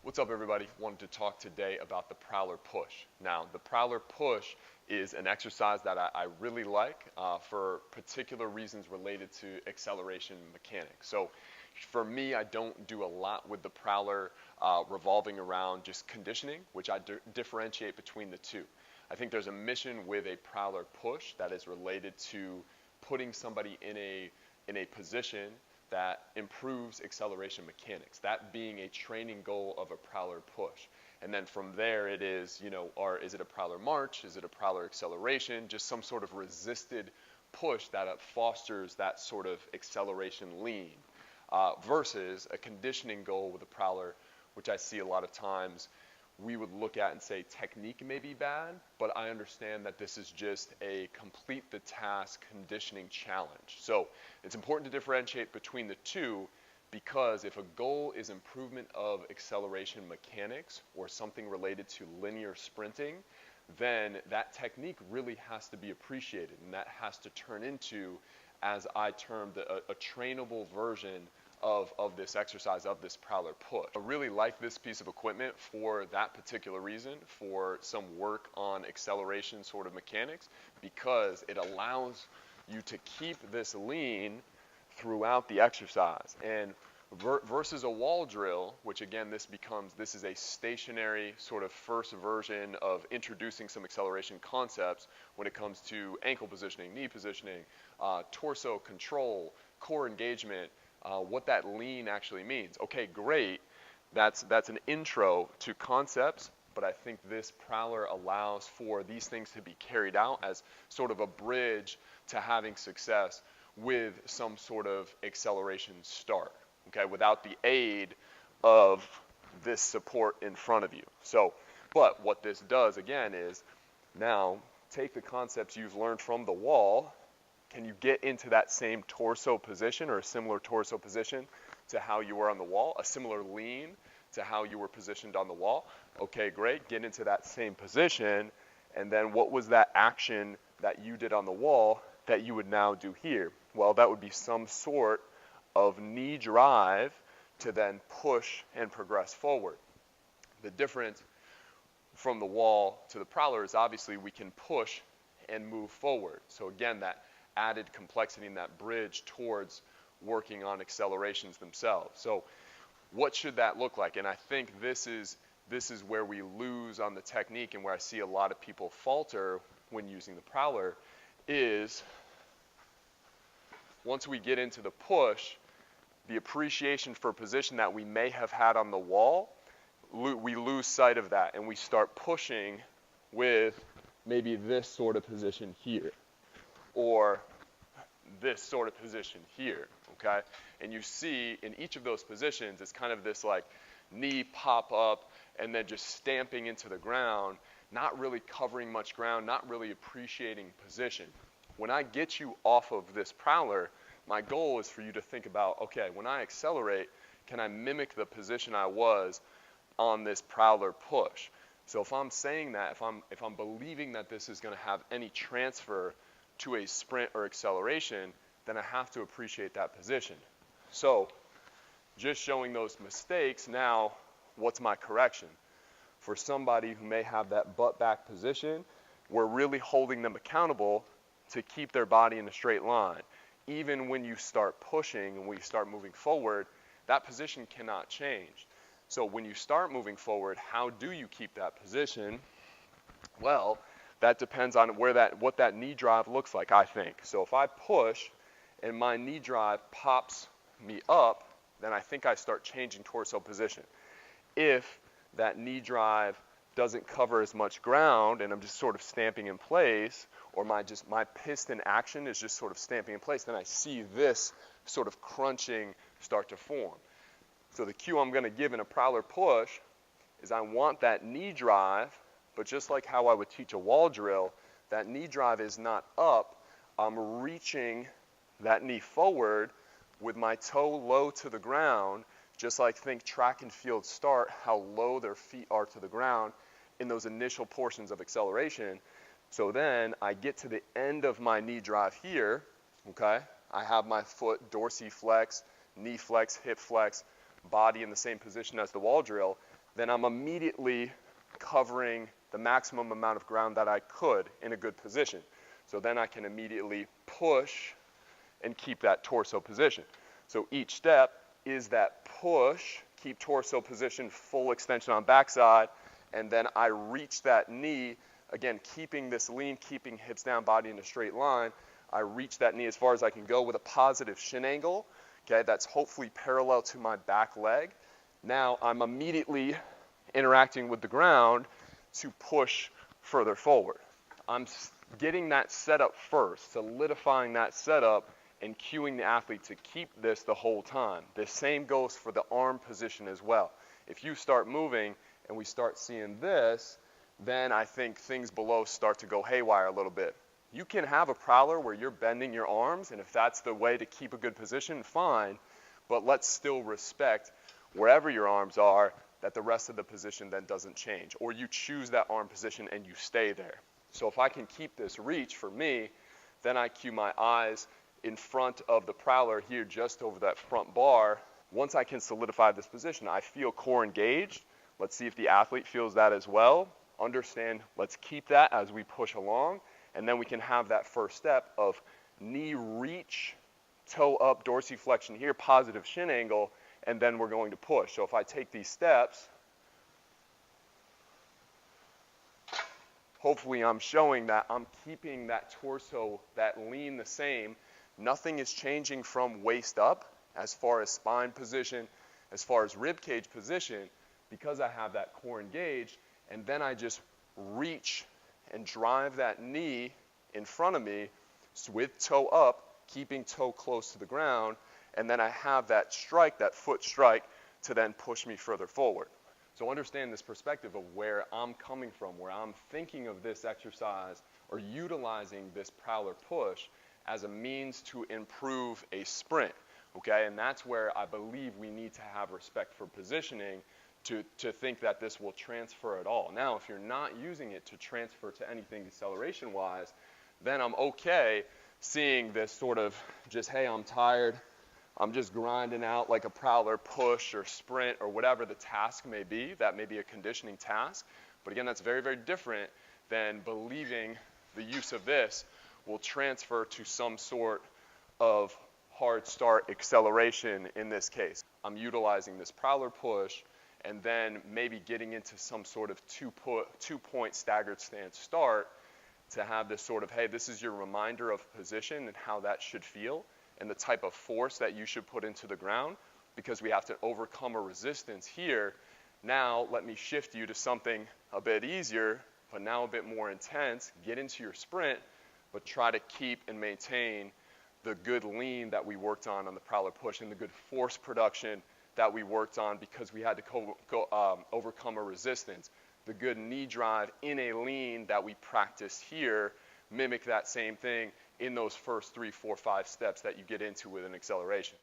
What's up, everybody? Wanted to talk today about the Prowler push. Now, the Prowler push is an exercise that I really like for particular reasons related to acceleration mechanics. So for me, I don't do a lot with the Prowler revolving around just conditioning, which I differentiate between the two. I think there's a mission with a Prowler push that is related to putting somebody in a position that improves acceleration mechanics, that being a training goal of a Prowler push. And then from there it is, is it a Prowler march? Is it a Prowler acceleration? Just some sort of resisted push that fosters that sort of acceleration lean versus a conditioning goal with a Prowler, which I see a lot of times we would look at and say technique may be bad, but I understand that this is just a complete the task conditioning challenge. So it's important to differentiate between the two, because if a goal is improvement of acceleration mechanics or something related to linear sprinting, then that technique really has to be appreciated, and that has to turn into, as I termed, a trainable version of this exercise, of this Prowler push. I really like this piece of equipment for that particular reason, for some work on acceleration sort of mechanics, because it allows you to keep this lean throughout the exercise. And versus a wall drill, which again, this is a stationary sort of first version of introducing some acceleration concepts when it comes to ankle positioning, knee positioning, torso control, core engagement, what that lean actually means. Okay, great. That's an intro to concepts, but I think this Prowler allows for these things to be carried out as sort of a bridge to having success with some sort of acceleration start, okay, without the aid of this support in front of you. So, but what this does again is now take the concepts you've learned from the wall. Can you get into that same torso position or a similar torso position to how you were on the wall, a similar lean to how you were positioned on the wall? Okay, great. Get into that same position, and then what was that action that you did on the wall that you would now do here? Well, that would be some sort of knee drive to then push and progress forward. The difference from the wall to the Prowler is obviously we can push and move forward. So again, that added complexity in that bridge towards working on accelerations themselves. So what should that look like? And I think this is where we lose on the technique, and where I see a lot of people falter when using the Prowler is once we get into the push, the appreciation for position that we may have had on the wall, we lose sight of that, and we start pushing with maybe this sort of position here, or this sort of position here, okay? And you see in each of those positions, it's kind of this like knee pop up and then just stamping into the ground, not really covering much ground, not really appreciating position. When I get you off of this Prowler, my goal is for you to think about, okay, when I accelerate, can I mimic the position I was on this Prowler push? So if I'm saying that, if I'm believing that this is going to have any transfer to a sprint or acceleration, then I have to appreciate that position. So just showing those mistakes, now what's my correction? For somebody who may have that butt back position, we're really holding them accountable to keep their body in a straight line. Even when you start pushing and we start moving forward, that position cannot change. So when you start moving forward, how do you keep that position? Well, that depends on what that knee drive looks like, I think. So if I push and my knee drive pops me up, then I think I start changing torso position. If that knee drive doesn't cover as much ground and I'm just sort of stamping in place, or my piston action is just sort of stamping in place, then I see this sort of crunching start to form. So the cue I'm going to give in a Prowler push is I want that knee drive, but just like how I would teach a wall drill, that knee drive is not up. I'm reaching that knee forward with my toe low to the ground, just like think track and field start, how low their feet are to the ground in those initial portions of acceleration. So then I get to the end of my knee drive here, okay? I have my foot dorsiflex, knee flex, hip flex, body in the same position as the wall drill, then I'm immediately covering the maximum amount of ground that I could in a good position. So then I can immediately push and keep that torso position. So each step is that push, keep torso position, full extension on backside, and then I reach that knee, again, keeping this lean, keeping hips down, body in a straight line. I reach that knee as far as I can go with a positive shin angle, okay, that's hopefully parallel to my back leg. Now I'm immediately interacting with the ground to push further forward. I'm getting that setup first, solidifying that setup, and cueing the athlete to keep this the whole time. The same goes for the arm position as well. If you start moving and we start seeing this, then I think things below start to go haywire a little bit. You can have a prowler where you're bending your arms, and if that's the way to keep a good position, fine, but let's still respect wherever your arms are, that the rest of the position then doesn't change, or you choose that arm position and you stay there. So if I can keep this reach for me, then I cue my eyes in front of the prowler here, just over that front bar. Once I can solidify this position, I feel core engaged. Let's see if the athlete feels that as well. Understand, let's keep that as we push along, and then we can have that first step of knee reach, toe up, dorsiflexion here, positive shin angle, and then we're going to push. So if I take these steps, hopefully I'm showing that I'm keeping that torso, that lean the same. Nothing is changing from waist up as far as spine position, as far as rib cage position, because I have that core engaged, and then I just reach and drive that knee in front of me with toe up, keeping toe close to the ground, and then I have that strike, that foot strike, to then push me further forward. So understand this perspective of where I'm coming from, where I'm thinking of this exercise or utilizing this prowler push as a means to improve a sprint, okay? And that's where I believe we need to have respect for positioning to think that this will transfer at all. Now, if you're not using it to transfer to anything acceleration-wise, then I'm okay seeing this sort of just, hey, I'm tired, I'm just grinding out like a prowler push or sprint or whatever the task may be. That may be a conditioning task. But again, that's very, very different than believing the use of this will transfer to some sort of hard start acceleration in this case. I'm utilizing this prowler push and then maybe getting into some sort of two-point staggered stance start to have this sort of, hey, this is your reminder of position and how that should feel and the type of force that you should put into the ground, because we have to overcome a resistance here. Now let me shift you to something a bit easier, but now a bit more intense. Get into your sprint, but try to keep and maintain the good lean that we worked on the prowler push and the good force production that we worked on because we had to overcome a resistance. The good knee drive in a lean that we practiced here, mimic that same thing in those first 3, 4, 5 steps that you get into with an acceleration.